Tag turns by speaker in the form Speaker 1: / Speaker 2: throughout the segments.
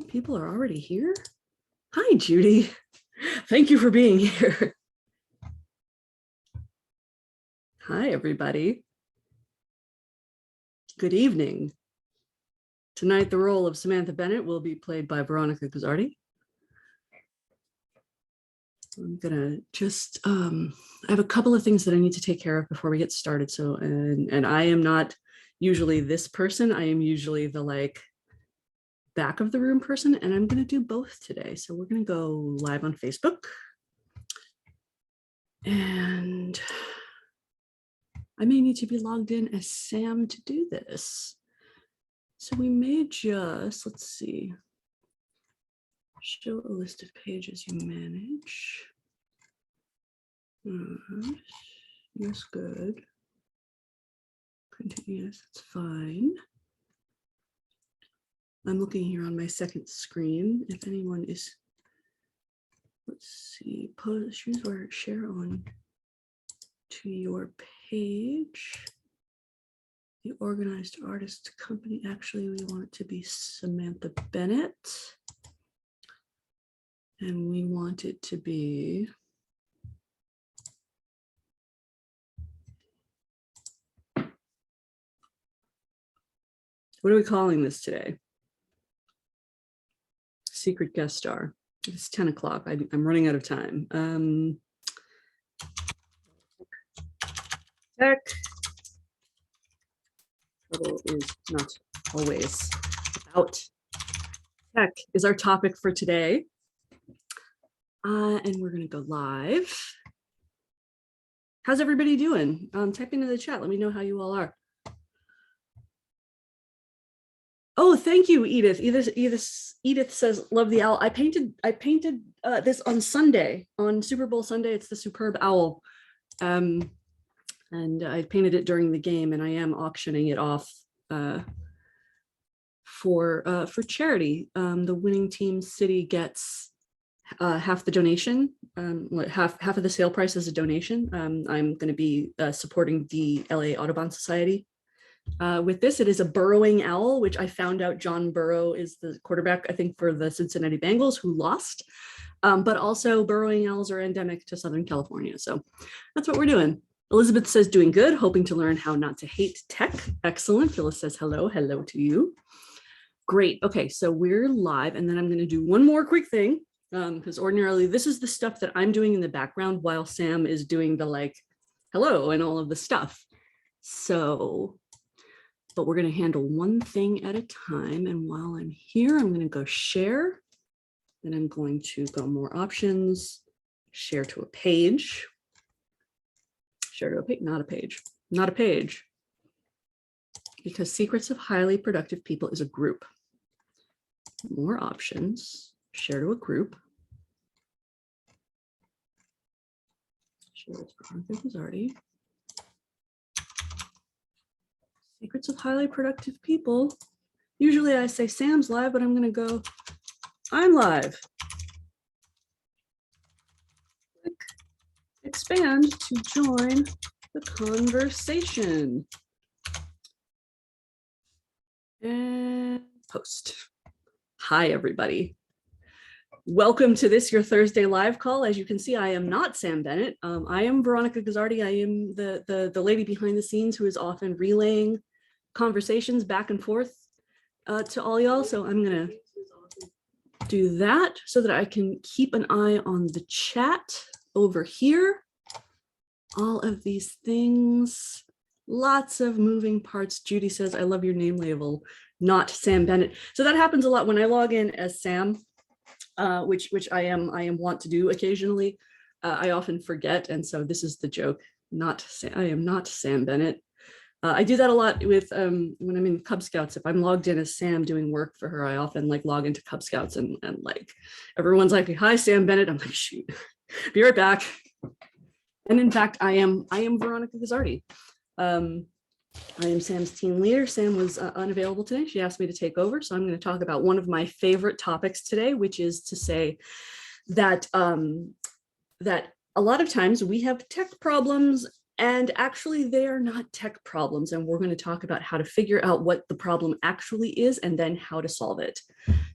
Speaker 1: People are already here. Hi, Judy. Thank you for being here. Hi, everybody. Good evening. Tonight, the role of Samantha Bennett will be played by Veronica Guzzardi. I'm gonna just, I have a couple of things that I need to take care of before we get started. So, and I am not usually this person. I am usually the back of the room person, and I'm gonna do both today. So we're gonna go live on Facebook. And I may need to be logged in as Sam to do this. So we may just, let's see, show a list of pages you manage. Yes, good. Continue, yes, that's fine. I'm looking here on my second screen. If anyone is, let's see, choose or share on to your page. The organized artist company. Actually, we want it to be Samantha Bennett. And we want it to be what are we calling this today? Secret guest star. It's 10 o'clock. I'm running out of time. Tech trouble is not always about tech is our topic for today. And we're going to go live. How's everybody doing? Type into the chat. Let me know how you all are. Oh, thank you, Edith. Edith says, love the owl. I painted this on Sunday, on Super Bowl Sunday. It's the superb owl. And I painted it during the game, and I am auctioning it off for charity. The winning team city gets half the donation, half of the sale price is a donation. I'm going to be supporting the LA Audubon Society. With this, it is a burrowing owl, which I found out John Burrow is the quarterback, I think, for the Cincinnati Bengals, who lost. But also burrowing owls are endemic to Southern California. So that's what we're doing. Elizabeth says, doing good, hoping to learn how not to hate tech. Excellent. Phyllis says, hello to you. Great. Okay, so we're live, and then I'm going to do one more quick thing. Because ordinarily this is the stuff that I'm doing in the background while Sam is doing the hello and all of the stuff. So, but we're going to handle one thing at a time. And while I'm here, I'm going to go share. Then I'm going to go more options, share to a page. Share to a page, not a page. Because Secrets of Highly Productive People is a group. More options. Share to a group. Share with Veronica Guzzardi. Secrets of Highly Productive People. Usually I say Sam's live, but I'm going to go, I'm live. Click expand to join the conversation. And post. Hi, everybody. Welcome to this, your Thursday live call. As you can see, I am not Sam Bennett. I am Veronica Guzzardi. I am the lady behind the scenes who is often relaying conversations back and forth to all y'all. So I'm gonna do that so that I can keep an eye on the chat over here. All of these things, lots of moving parts. Judy says, I love your name label, not Sam Bennett. So that happens a lot when I log in as Sam. Which I am want to do occasionally. I often forget, and so this is the joke. I am not Sam Bennett. I do that a lot with when I'm in Cub Scouts. If I'm logged in as Sam doing work for her, I often log into Cub Scouts and everyone's like, hi, Sam Bennett. I'm like, shoot, be right back. And in fact, I am Veronica Guzzardi. I am Sam's team leader. Sam was unavailable today. She asked me to take over. So I'm going to talk about one of my favorite topics today, which is to say that, that a lot of times we have tech problems And actually, they are not tech problems. And we're going to talk about how to figure out what the problem actually is and then how to solve it.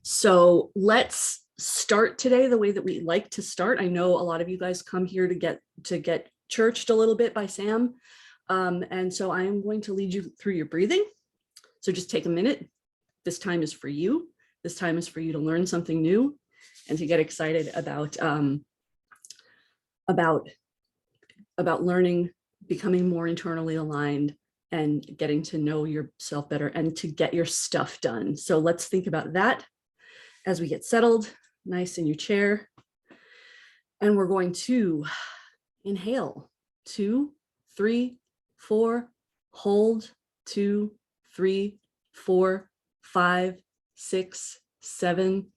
Speaker 1: So let's start today the way that we like to start. I know a lot of you guys come here to get churched a little bit by Sam. And so I am going to lead you through your breathing. So just take a minute. This time is for you. This time is for you to learn something new and to get excited about learning, becoming more internally aligned, and getting to know yourself better and to get your stuff done. So let's think about that as we get settled, nice in your chair. And we're going to inhale, 2, 3, 4, hold, 2, 3, 4, 5, 6, 7.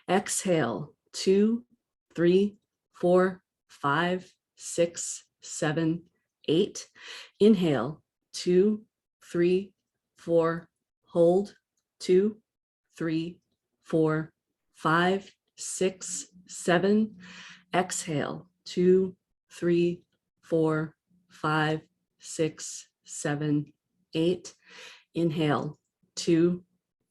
Speaker 1: Exhale, 2, 3, 4, 5, 6, 7, 8. Inhale, 2, 3, 4, hold, 2, 3, 4, 5, 6, 7. Exhale, 2, 3, 4, 5, 6, 7, 8. Inhale, 2,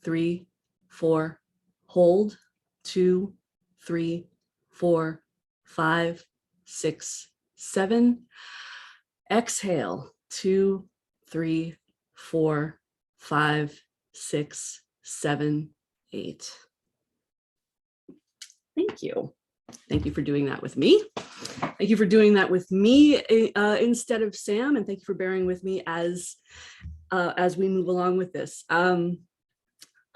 Speaker 1: 3, 4, hold, 2, 3, 4, 5, 6, 7. Exhale, 2, 3, 4, 5, 6, 7, 8. Thank you. Thank you for doing that with me. Thank you for doing that with me instead of Sam, and thank you for bearing with me as we move along with this.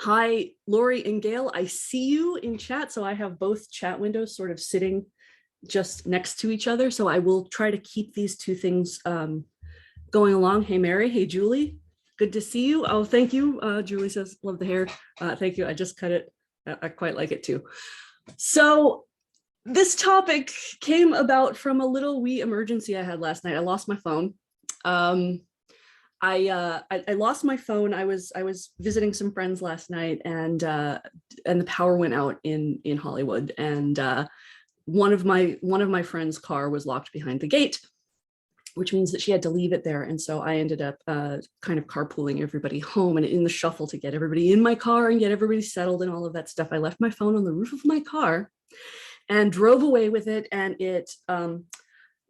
Speaker 1: Hi, Lori and Gail. I see you in chat, so I have both chat windows sort of sitting just next to each other. So I will try to keep these two things going along. Hey, Mary. Hey, Julie. Good to see you. Oh, thank you. Julie says, love the hair. Thank you. I just cut it. I quite like it too. So this topic came about from a little wee emergency I had last night. I lost my phone. I lost my phone. I was visiting some friends last night, and the power went out in Hollywood, and one of my friend's car was locked behind the gate, which means that she had to leave it there. And so I ended up kind of carpooling everybody home, and in the shuffle to get everybody in my car and get everybody settled and all of that stuff, I left my phone on the roof of my car and drove away with it, and it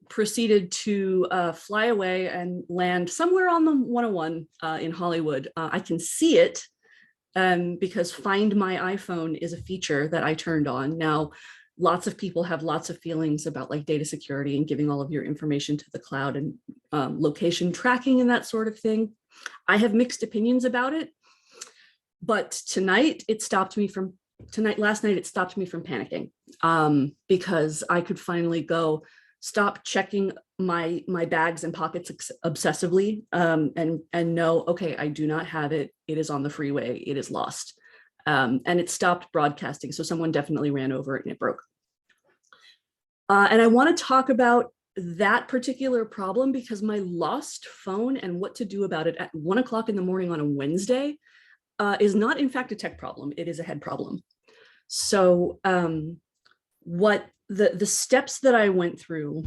Speaker 1: proceeded to fly away and land somewhere on the 101 in Hollywood. I can see it because Find My iPhone is a feature that I turned on. Now, lots of people have lots of feelings about like data security and giving all of your information to the cloud and location tracking and that sort of thing. I have mixed opinions about it, but last night it stopped me from panicking because I could finally stop checking my bags and pockets obsessively and know, okay, I do not have it. It is on the freeway. It is lost. And it stopped broadcasting. So someone definitely ran over it and it broke. And I want to talk about that particular problem because my lost phone and what to do about it at 1 o'clock in the morning on a Wednesday is not in fact a tech problem. It is a head problem. So what the steps that I went through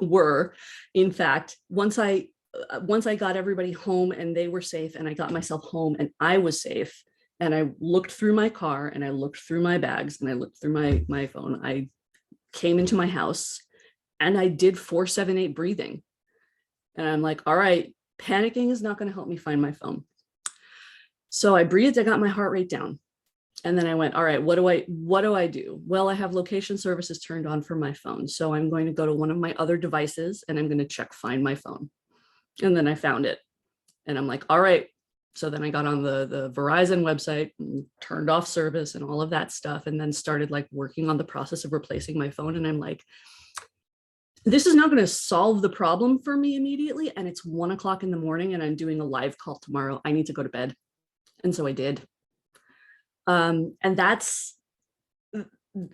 Speaker 1: were, in fact, once I got everybody home and they were safe, and I got myself home and I was safe, and I looked through my car and I looked through my bags and I looked through my phone, I came into my house and I did 4-7-8 breathing. And I'm like, all right, panicking is not going to help me find my phone. So I breathed, I got my heart rate down. And then I went, all right, what do I do? Well, I have location services turned on for my phone. So I'm going to go to one of my other devices and I'm going to check Find My phone. And then I found it. And I'm like, all right. So then I got on the Verizon website and turned off service and all of that stuff. And then started like working on the process of replacing my phone. And I'm like, this is not going to solve the problem for me immediately. And it's 1 o'clock in the morning and I'm doing a live call tomorrow. I need to go to bed. And so I did. And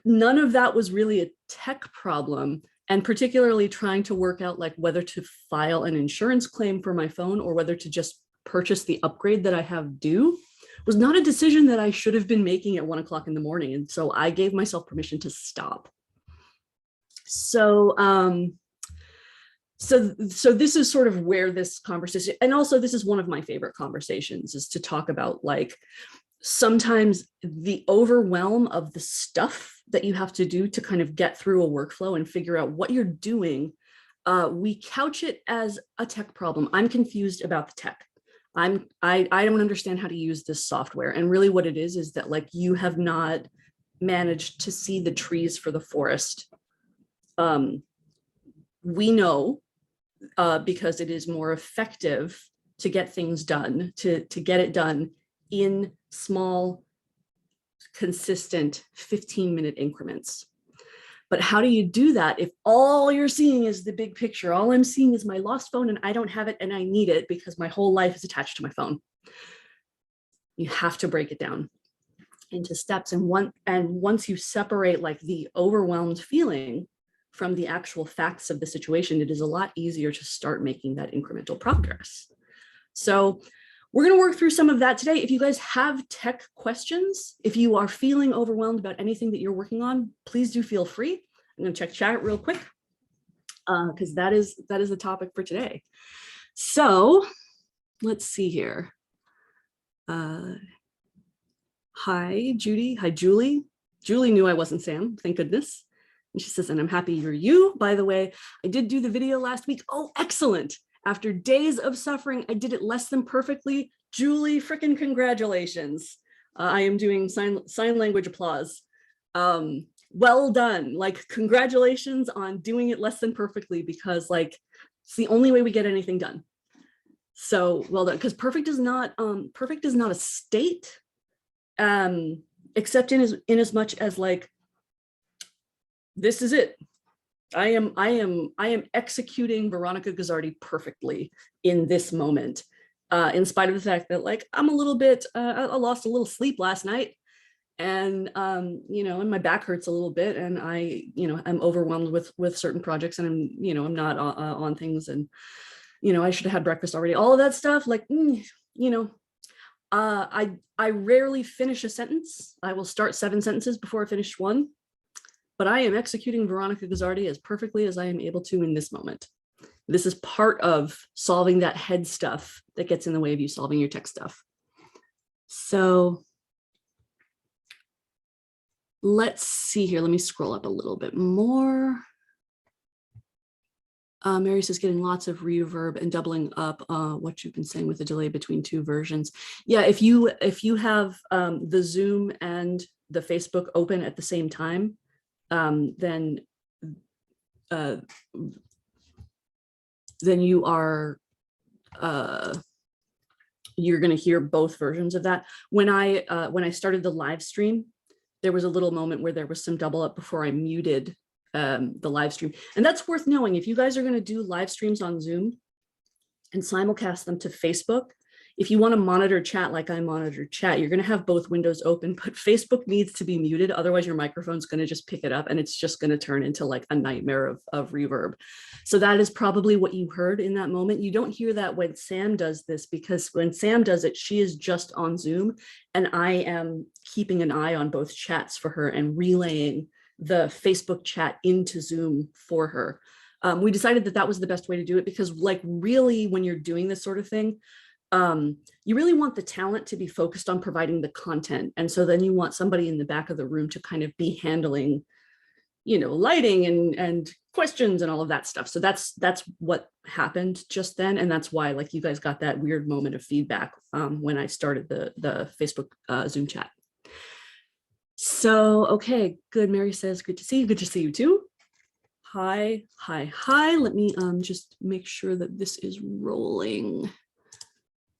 Speaker 1: none of that was really a tech problem. And particularly trying to work out like whether to file an insurance claim for my phone or whether to just purchase the upgrade that I have due was not a decision that I should have been making at 1 o'clock in the morning. And so I gave myself permission to stop. So So this is sort of where this conversation, and also this is one of my favorite conversations, is to talk about like sometimes the overwhelm of the stuff that you have to do to kind of get through a workflow and figure out what you're doing. We couch it as a tech problem. I'm confused about the tech. I don't understand how to use this software. And really what it is that like you have not managed to see the trees for the forest. We know because it is more effective to get things done, to get it done in small, consistent 15-minute increments. But how do you do that if all you're seeing is the big picture? All I'm seeing is my lost phone and I don't have it and I need it because my whole life is attached to my phone. You have to break it down into steps. And once you separate like the overwhelmed feeling from the actual facts of the situation, it is a lot easier to start making that incremental progress. So we're going to work through some of that today. If you guys have tech questions, if you are feeling overwhelmed about anything that you're working on, please do feel free. I'm going to check chat real quick because that is the topic for today. So let's see here. Hi, Judy. Hi, Julie. Julie knew I wasn't Sam, thank goodness. And she says, and I'm happy you're you. By the way, I did do the video last week. Oh, excellent. After days of suffering, I did it less than perfectly. Julie, frickin' congratulations. I am doing sign language applause. Well done. Like, congratulations on doing it less than perfectly, because like, it's the only way we get anything done. So well done, because perfect is not a state, except in as much as like, this is it. I am executing Veronica Gazzardi perfectly in this moment, in spite of the fact that like I'm a little bit, I lost a little sleep last night, and you know, and my back hurts a little bit, and I, you know, I'm overwhelmed with certain projects, and I'm, you know, I'm not on things, and you know, I should have had breakfast already. All of that stuff, like, you know, I rarely finish a sentence. I will start 7 sentences before I finish one. But I am executing Veronica Gazzardi as perfectly as I am able to in this moment. This is part of solving that head stuff that gets in the way of you solving your tech stuff. So let's see here. Let me scroll up a little bit more. Mary says getting lots of reverb and doubling up what you've been saying with the delay between 2 versions. Yeah, if you have the Zoom and the Facebook open at the same time, then you are you're going to hear both versions of that. When I started the live stream, there was a little moment where there was some double up before I muted the live stream, and that's worth knowing. If you guys are going to do live streams on Zoom and simulcast them to Facebook, if you want to monitor chat like I monitor chat, you're going to have both windows open, but Facebook needs to be muted. Otherwise, your microphone's going to just pick it up and it's just going to turn into like a nightmare of reverb. So that is probably what you heard in that moment. You don't hear that when Sam does this, because when Sam does it, she is just on Zoom and I am keeping an eye on both chats for her and relaying the Facebook chat into Zoom for her. We decided that that was the best way to do it, because like really when you're doing this sort of thing, you really want the talent to be focused on providing the content. And so then you want somebody in the back of the room to kind of be handling, you know, lighting and questions and all of that stuff. So that's what happened just then. And that's why like you guys got that weird moment of feedback when I started the Facebook Zoom chat. So, okay, good. Mary says, good to see you. Good to see you too. Hi. Let me just make sure that this is rolling.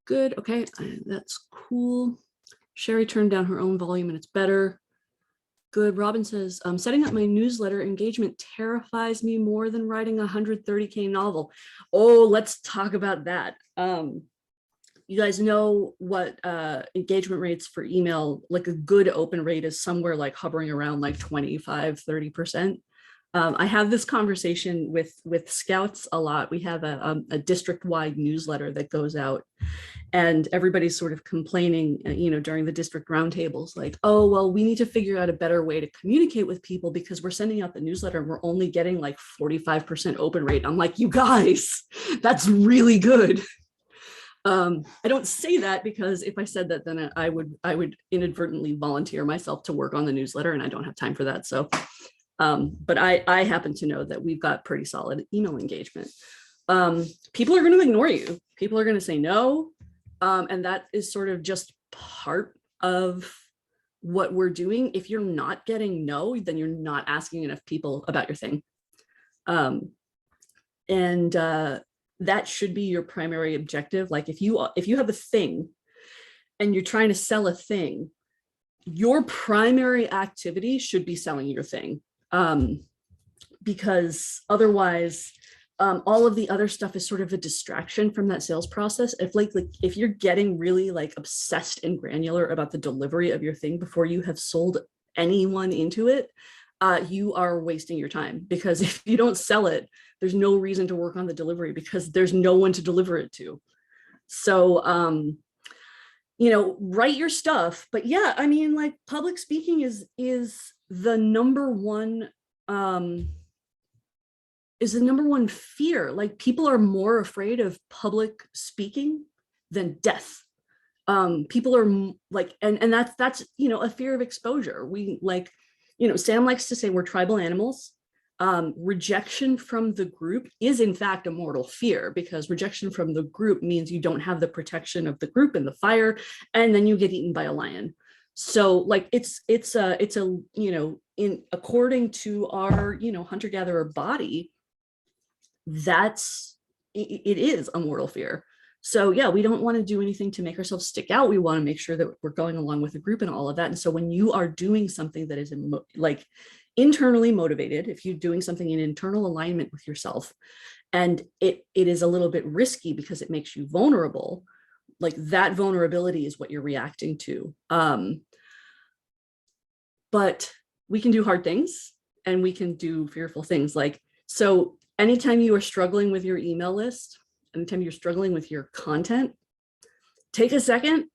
Speaker 1: Good, okay, that's cool. Sherry turned down her own volume and it's better. Good, Robin says, setting up my newsletter engagement terrifies me more than writing a 130K novel. Oh, let's talk about that. You guys know what engagement rates for email, like a good open rate is somewhere like hovering around like 25, 30%. I have this conversation with scouts a lot. We have a district-wide newsletter that goes out, and everybody's sort of complaining, during the district roundtables, like, oh, well, we need to figure out a better way to communicate with people because we're sending out the newsletter and we're only getting like 45% open rate. I'm like, you guys, that's really good. I don't say that because if I said that, then I would inadvertently volunteer myself to work on the newsletter, and I don't have time for that. So, but I happen to know that we've got pretty solid email engagement. People are going to ignore you. People are going to say no. And that is sort of just part of what we're doing. If you're not getting no, then you're not asking enough people about your thing. That should be your primary objective. Like if you have a thing and you're trying to sell a thing, your primary activity should be selling your thing. Because otherwise, all of the other stuff is sort of a distraction from that sales process. If you're getting really like obsessed and granular about the delivery of your thing before you have sold anyone into it, you are wasting your time, because if you don't sell it, there's no reason to work on the delivery because there's no one to deliver it to. So, write your stuff. But yeah, I mean, like public speaking is the number one fear. Like people are more afraid of public speaking than death. People are like, and that's a fear of exposure. We like, Sam likes to say we're tribal animals. Rejection from the group is in fact a mortal fear, because rejection from the group means you don't have the protection of the group and the fire, and then you get eaten by a lion. So like it's in according to our hunter-gatherer body, it is a mortal fear. So yeah, we don't want to do anything to make ourselves stick out. We want to make sure that we're going along with the group and all of that. And so when you are doing something that is like internally motivated, if you're doing something in internal alignment with yourself, and it is a little bit risky because it makes you vulnerable, like that vulnerability is what you're reacting to. But we can do hard things and we can do fearful things. Like, so anytime you are struggling with your email list, anytime you're struggling with your content, take a second,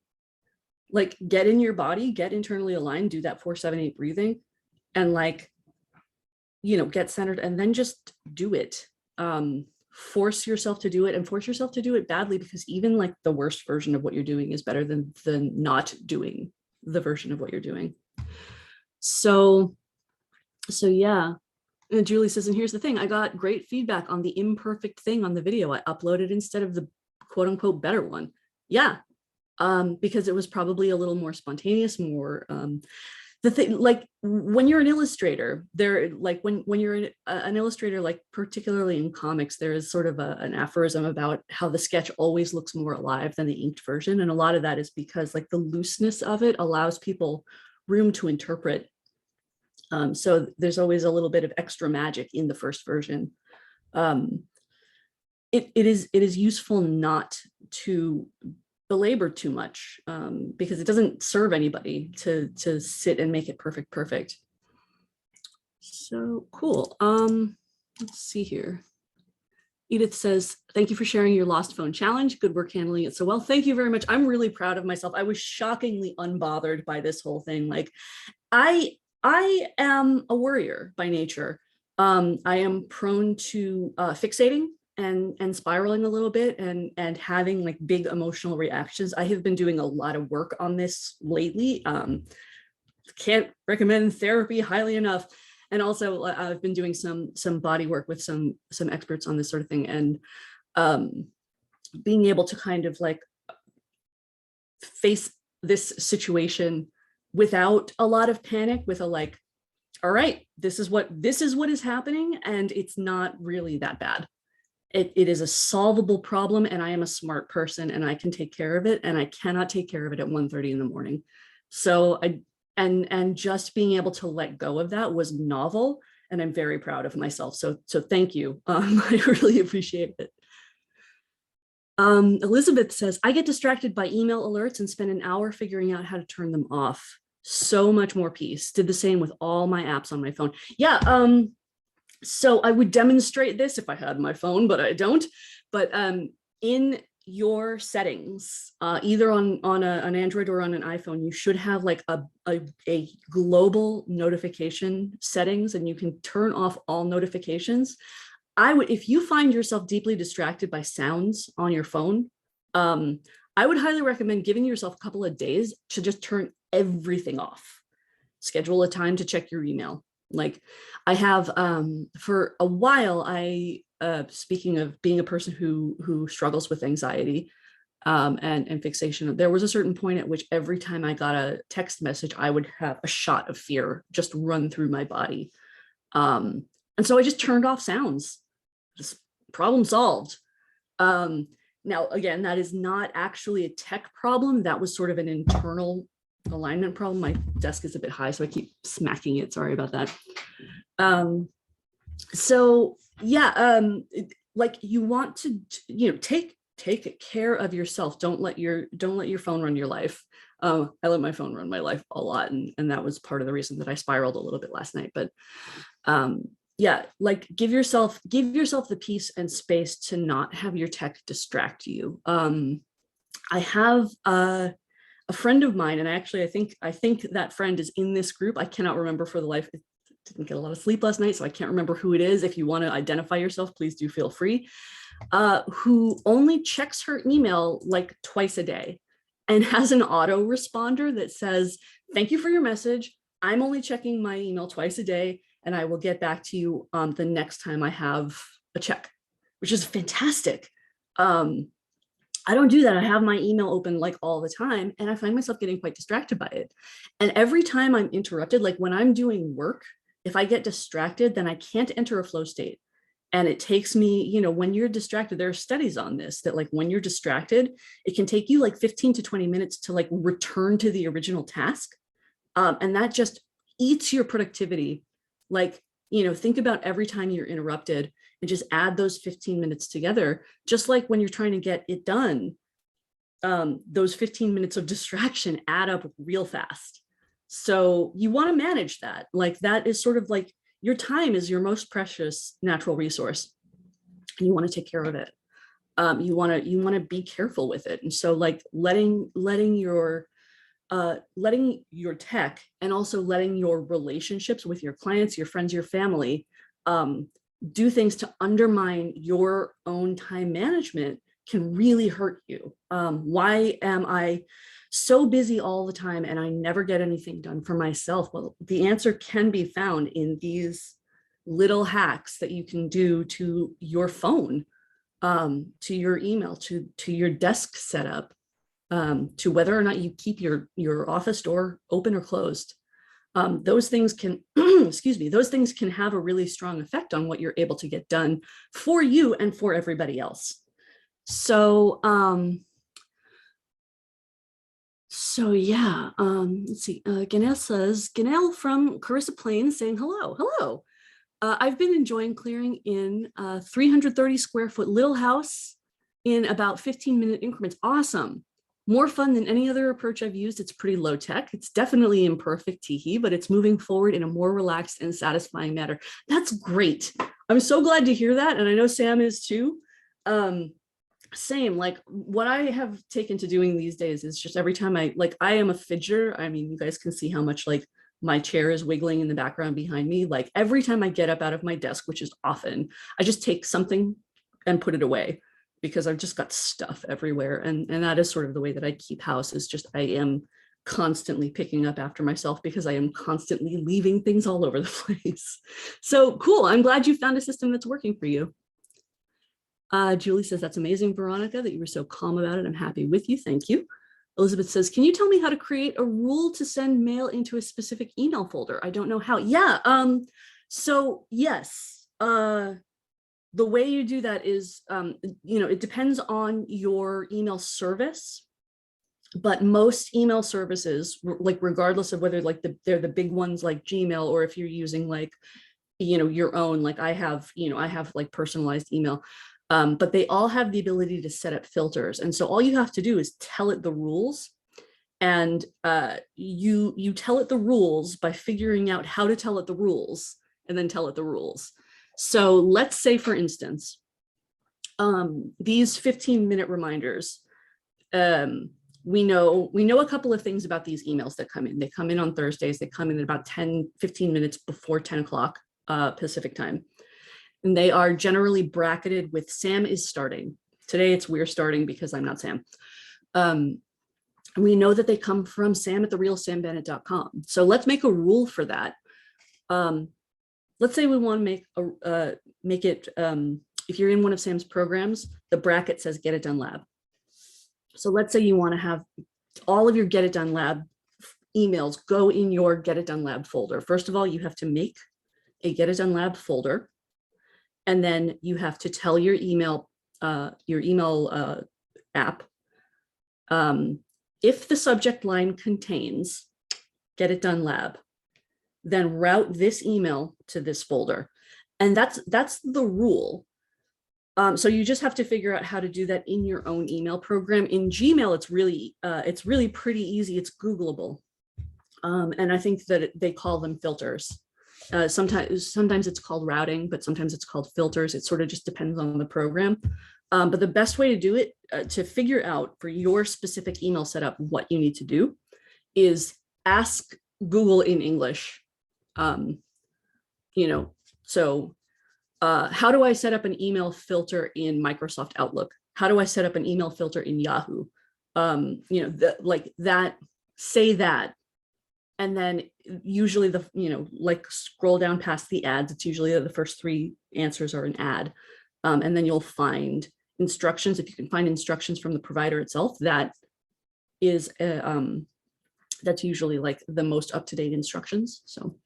Speaker 1: like get in your body, get internally aligned, do that 4-7-8 breathing, and like, get centered, and then just do it. Force yourself to do it, and force yourself to do it badly, because even like the worst version of what you're doing is better than not doing the version of what you're doing. So yeah. And Julie says, and here's the thing, I got great feedback on the imperfect thing on the video I uploaded instead of the quote unquote better one. Yeah, because it was probably a little more spontaneous, more the thing, like when you're an illustrator, when you're an illustrator, like particularly in comics, there is sort of an aphorism about how the sketch always looks more alive than the inked version. And a lot of that is because like the looseness of it allows people room to interpret. So there's always a little bit of extra magic in the first version. It is useful not to belabor too much, because it doesn't serve anybody to sit and make it perfect. So cool. Let's see here. Edith says, thank you for sharing your lost phone challenge. Good work handling it so well. Thank you very much. I'm really proud of myself. I was shockingly unbothered by this whole thing. Like I am a worrier by nature. I am prone to fixating and spiraling a little bit and having like big emotional reactions. I have been doing a lot of work on this lately. Can't recommend therapy highly enough. And also I've been doing some body work with some experts on this sort of thing, and being able to kind of like face this situation without a lot of panic, with a like, all right, this is what is happening, and it's not really that bad. It is a solvable problem, and I am a smart person and I can take care of it, and I cannot take care of it at 1:30 in the morning. So and just being able to let go of that was novel, and I'm very proud of myself. So thank you. I really appreciate it. Elizabeth says, I get distracted by email alerts and spend an hour figuring out how to turn them off. So much more peace. Did the same with all my apps on my phone. Yeah. So I would demonstrate this if I had my phone, but I don't. But in your settings, either on an Android or on an iPhone, you should have like a global notification settings, and you can turn off all notifications. If you find yourself deeply distracted by sounds on your phone, I would highly recommend giving yourself a couple of days to just turn everything off. Schedule a time to check your email. Like I have for a while, speaking of being a person who struggles with anxiety and fixation, there was a certain point at which every time I got a text message, I would have a shot of fear just run through my body. And so I just turned off sounds. Just problem solved. Now, again, that is not actually a tech problem. That was sort of an internal alignment problem. My desk is a bit high, so I keep smacking it. Sorry about that. So yeah, like you want to, take care of yourself. Don't let your phone run your life. I let my phone run my life a lot, and that was part of the reason that I spiraled a little bit last night. But yeah, like give yourself the peace and space to not have your tech distract you. I have a friend of mine, and I think that friend is in this group. I cannot remember for the life. I didn't get a lot of sleep last night, so I can't remember who it is. If you want to identify yourself, please do feel free. Who only checks her email like twice a day and has an auto responder that says, "Thank you for your message. I'm only checking my email twice a day, and I will get back to you the next time I have a check," which is fantastic. I don't do that. I have my email open like all the time, and I find myself getting quite distracted by it. And every time I'm interrupted, like when I'm doing work, if I get distracted, then I can't enter a flow state. And it takes me, when you're distracted, there are studies on this, that like when you're distracted, it can take you like 15 to 20 minutes to like return to the original task. And that just eats your productivity. Like, think about every time you're interrupted and just add those 15 minutes together. Just like when you're trying to get it done, those 15 minutes of distraction add up real fast. So you want to manage that. Like that is sort of like your time is your most precious natural resource, and you want to take care of it. You want to be careful with it. And so like letting your tech, and also letting your relationships with your clients, your friends, your family, do things to undermine your own time management can really hurt you. Why am I so busy all the time and I never get anything done for myself? Well, the answer can be found in these little hacks that you can do to your phone, to your email, to your desk setup, to whether or not you keep your office door open or closed. Those things can, excuse me, those things can have a really strong effect on what you're able to get done for you and for everybody else. So, yeah, let's see. Ganel from Carissa Plains saying hello. Hello. I've been enjoying clearing in a 330 square foot little house in about 15-minute increments. Awesome. More fun than any other approach I've used. It's pretty low tech. It's definitely imperfect, teehee, but it's moving forward in a more relaxed and satisfying manner. That's great. I'm so glad to hear that. And I know Sam is too. Same, like what I have taken to doing these days is just every time I am a fidgeter. I mean, you guys can see how much like my chair is wiggling in the background behind me. Like every time I get up out of my desk, which is often, I just take something and put it away, because I've just got stuff everywhere. And that is sort of the way that I keep house, is just I am constantly picking up after myself because I am constantly leaving things all over the place. So cool. I'm glad you found a system that's working for you. Julie says, that's amazing, Veronica, that you were so calm about it. I'm happy with you. Thank you. Elizabeth says, can you tell me how to create a rule to send mail into a specific email folder? I don't know how. Yeah. So yes, the way you do that is, it depends on your email service, but most email services, like regardless of whether like they're the big ones like Gmail, or if you're using like, your own, like I have like personalized email, but they all have the ability to set up filters. And so all you have to do is tell it the rules, and you tell it the rules by figuring out how to tell it the rules, and then tell it the rules. So let's say, for instance, these 15-minute reminders, we know a couple of things about these emails that come in. They come in on Thursdays. They come in at about 15 minutes before 10 o'clock Pacific time. And they are generally bracketed with Sam is starting. Today it's we're starting because I'm not Sam. We know that they come from sam@therealsambennett.com. So let's make a rule for that. Let's say we want to make it, if you're in one of Sam's programs, the bracket says Get It Done Lab. So let's say you want to have all of your Get It Done Lab emails go in your Get It Done Lab folder. First of all, you have to make a Get It Done Lab folder, and then you have to tell your email app, if the subject line contains Get It Done Lab, then route this email to this folder. And that's the rule. So you just have to figure out how to do that in your own email program. In Gmail, it's really pretty easy. It's Googleable. And I think that they call them filters. Sometimes it's called routing, but sometimes it's called filters. It sort of just depends on the program. But the best way to do it, to figure out for your specific email setup what you need to do, is ask Google in English. How do I set up an email filter in Microsoft Outlook? How do I set up an email filter in Yahoo? Say that. And then usually scroll down past the ads. It's usually the first 3 answers are an ad. And then you'll find instructions. If you can find instructions from the provider itself, that is, that's usually like the most up-to-date instructions. So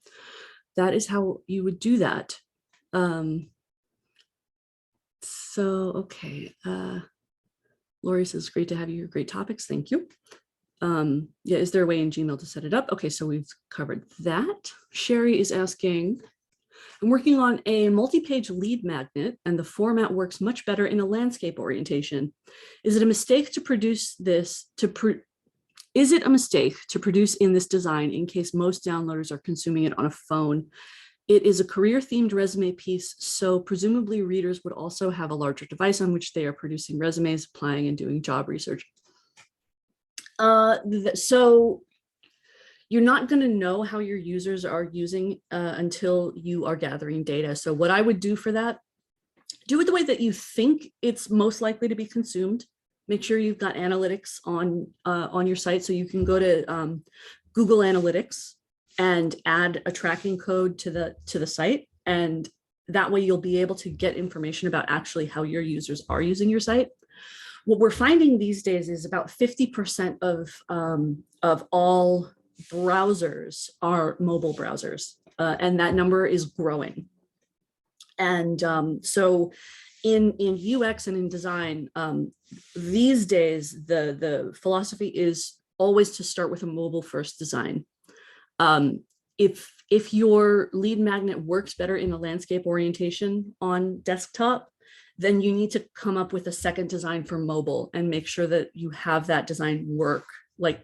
Speaker 1: that is how you would do that. Okay. Lori says, great to have you. Great topics. Thank you. Is there a way in Gmail to set it up? Okay, so we've covered that. Sherry is asking, I'm working on a multi-page lead magnet and the format works much better in a landscape orientation. Is it a mistake to produce this is it a mistake to produce in this design in case most downloaders are consuming it on a phone? It is a career-themed resume piece, so presumably readers would also have a larger device on which they are producing resumes, applying, and doing job research. So you're not going to know how your users are using until you are gathering data. So what I would do for that, do it the way that you think it's most likely to be consumed. Make sure you've got analytics on your site, so you can go to Google Analytics and add a tracking code to the site, and that way you'll be able to get information about actually how your users are using your site. What we're finding these days is about 50% of all browsers are mobile browsers, and that number is growing. And so in UX and in design, these days, the philosophy is always to start with a mobile first design. If your lead magnet works better in a landscape orientation on desktop, then you need to come up with a second design for mobile and make sure that you have that design work. They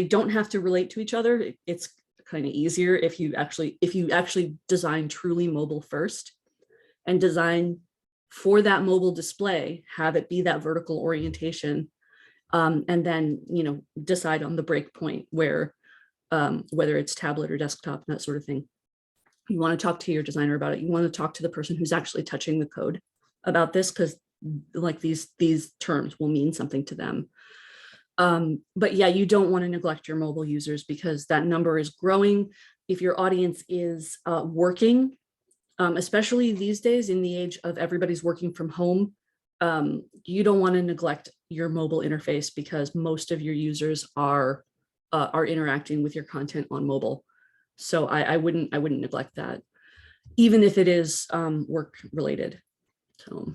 Speaker 1: don't have to relate to each other. It's kind of easier if you actually design truly mobile first and design for that mobile display, have it be that vertical orientation, and then decide on the breakpoint where whether it's tablet or desktop, that sort of thing. You want to talk to your designer about it. You want to talk to the person who's actually touching the code about this, because like these terms will mean something to them. But yeah, you don't want to neglect your mobile users because that number is growing. If your audience is working, especially these days in the age of everybody's working from home, you don't want to neglect your mobile interface because most of your users are interacting with your content on mobile. So I wouldn't neglect that, even if it is work related. So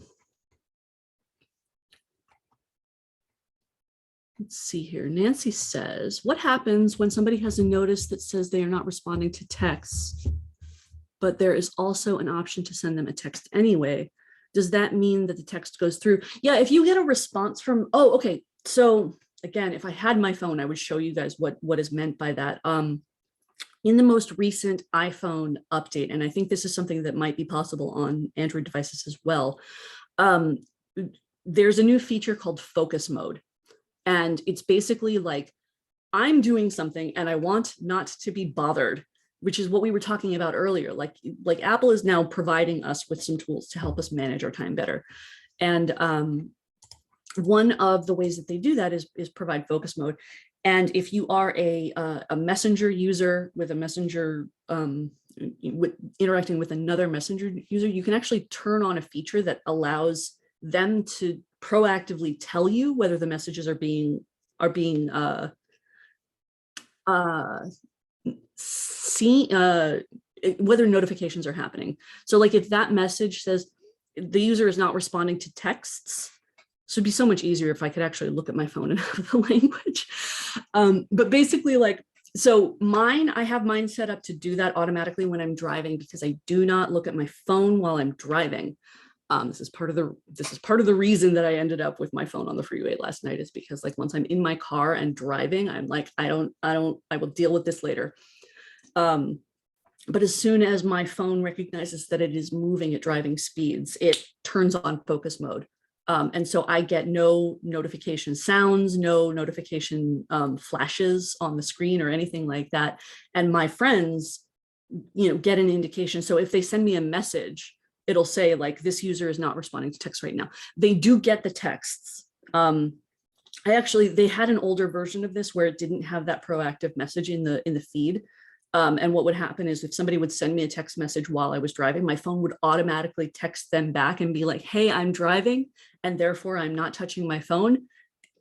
Speaker 1: let's see here. Nancy says, what happens when somebody has a notice that says they are not responding to texts, but there is also an option to send them a text anyway? Does that mean that the text goes through? Yeah, if you get a response from, oh, okay. So again, if I had my phone, I would show you guys what is meant by that. in the most recent iPhone update, and I think this is something that might be possible on Android devices as well, there's a new feature called focus mode. And it's basically like, I'm doing something and I want not to be bothered, which is what we were talking about earlier. Like Apple is now providing us with some tools to help us manage our time better. And one of the ways that they do that is provide focus mode. And if you are a messenger user with a messenger, interacting with another messenger user, you can actually turn on a feature that allows them to proactively tell you whether the messages are being seen, whether notifications are happening. So like if that message says the user is not responding to texts, so it'd be so much easier if I could actually look at my phone and have the language. But basically, like, so I have mine set up to do that automatically when I'm driving, because I do not look at my phone while I'm driving. This is part of the reason that I ended up with my phone on the freeway last night, is because like once I'm in my car and driving, I'm like, I will deal with this later. But as soon as my phone recognizes that it is moving at driving speeds, it turns on focus mode. And so I get no notification sounds, no notification flashes on the screen or anything like that. And my friends, get an indication. So if they send me a message, it'll say like, this user is not responding to text right now. They do get the texts. They had an older version of this where it didn't have that proactive message in the feed. And what would happen is if somebody would send me a text message while I was driving, my phone would automatically text them back and be like, hey, I'm driving, and therefore I'm not touching my phone,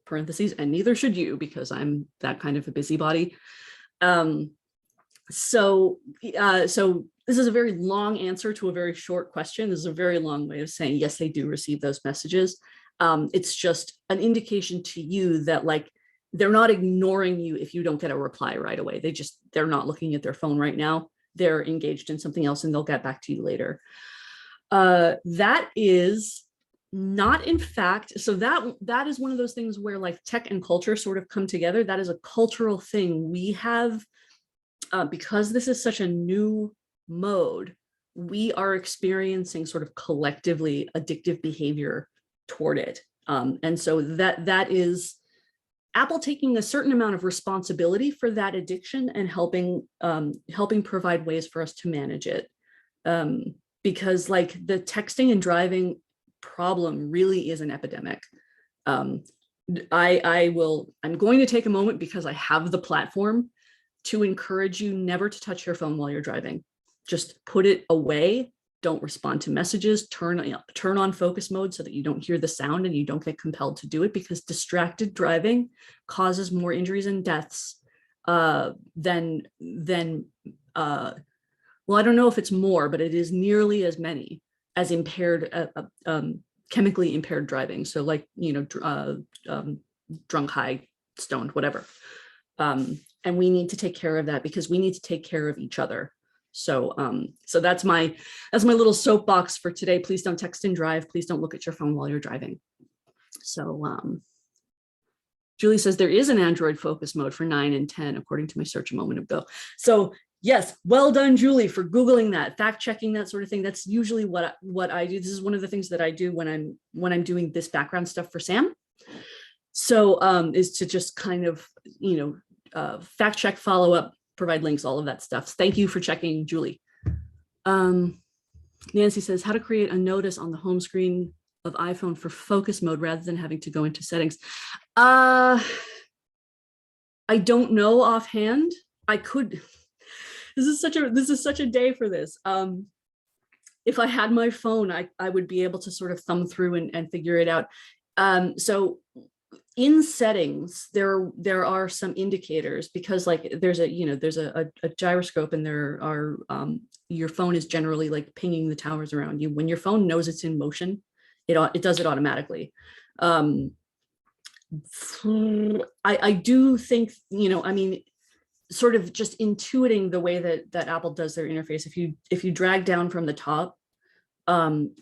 Speaker 1: parentheses, and neither should you, because I'm that kind of a busybody. So this is a very long answer to a very short question. This is a very long way of saying, yes, they do receive those messages. It's just an indication to you that like, they're not ignoring you if you don't get a reply right away. They're not looking at their phone right now. They're engaged in something else and they'll get back to you later. That is not, in fact, so that is one of those things where like tech and culture sort of come together. That is a cultural thing. We have, because this is such a new mode, we are experiencing sort of collectively addictive behavior toward it. And so that is Apple taking a certain amount of responsibility for that addiction and helping provide ways for us to manage it. Because like the texting and driving problem really is an epidemic. I'm going to take a moment, because I have the platform, to encourage you never to touch your phone while you're driving. Just put it away. Don't respond to messages, turn on focus mode so that you don't hear the sound and you don't get compelled to do it, because distracted driving causes more injuries and deaths than well, I don't know if it's more, but it is nearly as many as chemically impaired driving. So like, drunk, high, stoned, whatever. And we need to take care of that, because we need to take care of each other. So that's my little soapbox for today. Please don't text and drive. Please don't look at your phone while you're driving. So Julie says there is an Android focus mode for 9 and 10, according to my search a moment ago. So yes, well done, Julie, for Googling that, fact checking, that sort of thing. That's usually what I do. This is one of the things that I do when I'm doing this background stuff for Sam. So is to just kind of, fact check, follow up, provide links, all of that stuff. Thank you for checking, Julie. Nancy says, how to create a notice on the home screen of iPhone for focus mode rather than having to go into settings. I don't know offhand. I could. This is such a day for this. If I had my phone, I would be able to sort of thumb through and figure it out. So in settings, there are some indicators, because like there's a gyroscope, and there are your phone is generally like pinging the towers around you. When your phone knows it's in motion, it does it automatically. I do think, sort of just intuiting the way that Apple does their interface. If you drag down from the top,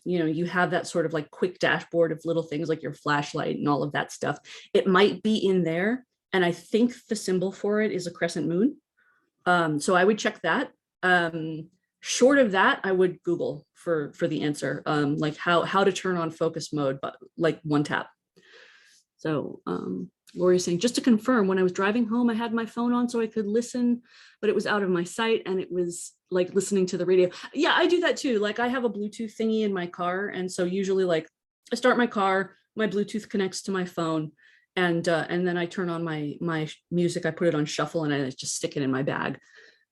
Speaker 1: you have that sort of like quick dashboard of little things like your flashlight and all of that stuff. It might be in there. And I think the symbol for it is a crescent moon. So I would check that. Short of that, I would Google for the answer, like how to turn on focus mode, but like one tap. So Lori's saying, just to confirm, when I was driving home, I had my phone on so I could listen, but it was out of my sight and it was like listening to the radio. Yeah, I do that too. Like I have a Bluetooth thingy in my car. And so usually like I start my car, my Bluetooth connects to my phone, and then I turn on my music, I put it on shuffle, and I just stick it in my bag.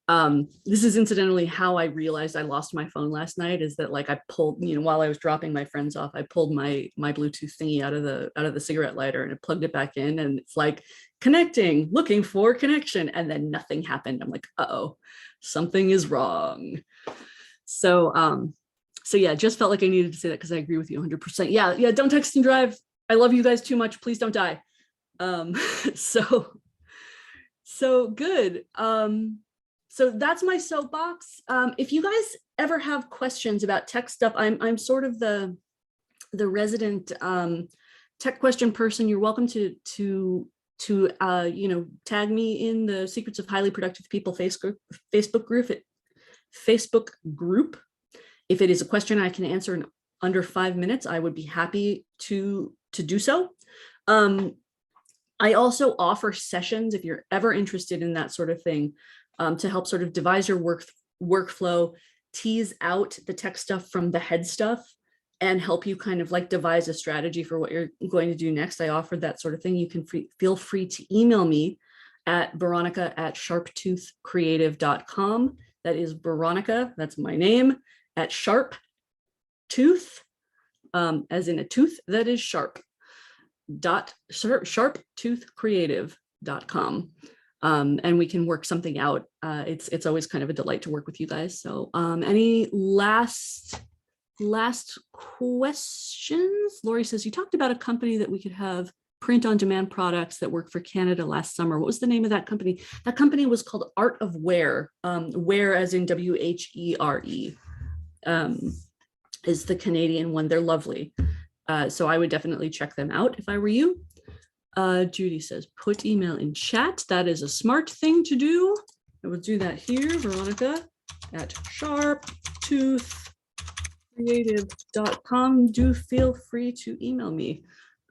Speaker 1: This is incidentally how I realized I lost my phone last night, is that like I pulled, while I was dropping my friends off, I pulled my Bluetooth thingy out of the cigarette lighter and I plugged it back in, and it's like connecting, looking for connection, and then nothing happened. I'm like, uh-oh, something is wrong. So yeah, just felt like I needed to say that because I agree with you 100%. Yeah, don't text and drive. I love you guys too much. Please don't die. So good. So that's my soapbox. If you guys ever have questions about tech stuff, I'm sort of the resident tech question person. You're welcome to tag me in the Secrets of Highly Productive People Facebook group. If it is a question I can answer in under 5 minutes, I would be happy to do so. I also offer sessions if you're ever interested in that sort of thing, to help sort of devise your workflow, tease out the tech stuff from the head stuff, and help you kind of like devise a strategy for what you're going to do next. I offer that sort of thing. You can feel free to email me at veronica@sharptoothcreative.com. That is Veronica, that's my name, at sharptooth, as in a tooth that is sharp, sharptoothcreative.com. And we can work something out. It's always kind of a delight to work with you guys. So any last questions? Lori says, you talked about a company that we could have print on demand products that work for Canada last summer. What was the name of that company? That company was called Art of Wear, Wear as in WHERE, is the Canadian one. They're lovely. So I would definitely check them out if I were you. Judy says, put email in chat. That is a smart thing to do. I will do that here, Veronica at sharptoothcreative.com. Do feel free to email me.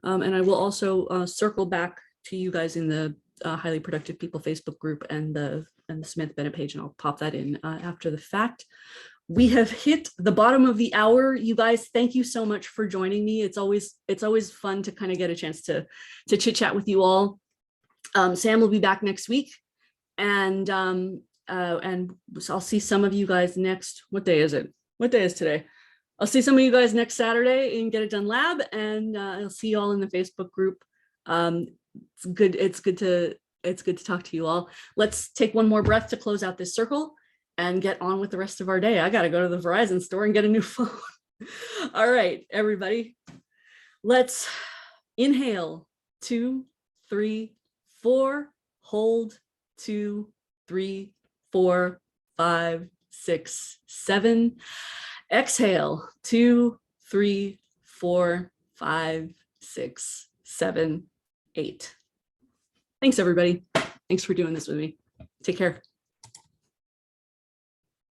Speaker 1: And I will also circle back to you guys in the Highly Productive People Facebook group and the Smith Bennett page, and I'll pop that in after the fact. We have hit the bottom of the hour. You guys, thank you so much for joining me. It's always fun to kind of get a chance to chit chat with you all. Sam will be back next week, and I'll see some of you guys next. What day is it? What day is today? I'll see some of you guys next Saturday in Get It Done Lab, and I'll see you all in the Facebook group. It's good to talk to you all. Let's take one more breath to close out this circle and get on with the rest of our day. I got to go to the Verizon store and get a new phone. All right, everybody, let's inhale, 2, 3, 4, hold, 2, 3, 4, 5, 6, 7. Exhale, 2, 3, 4, 5, 6, 7, 8. Thanks, everybody. Thanks for doing this with me. Take care.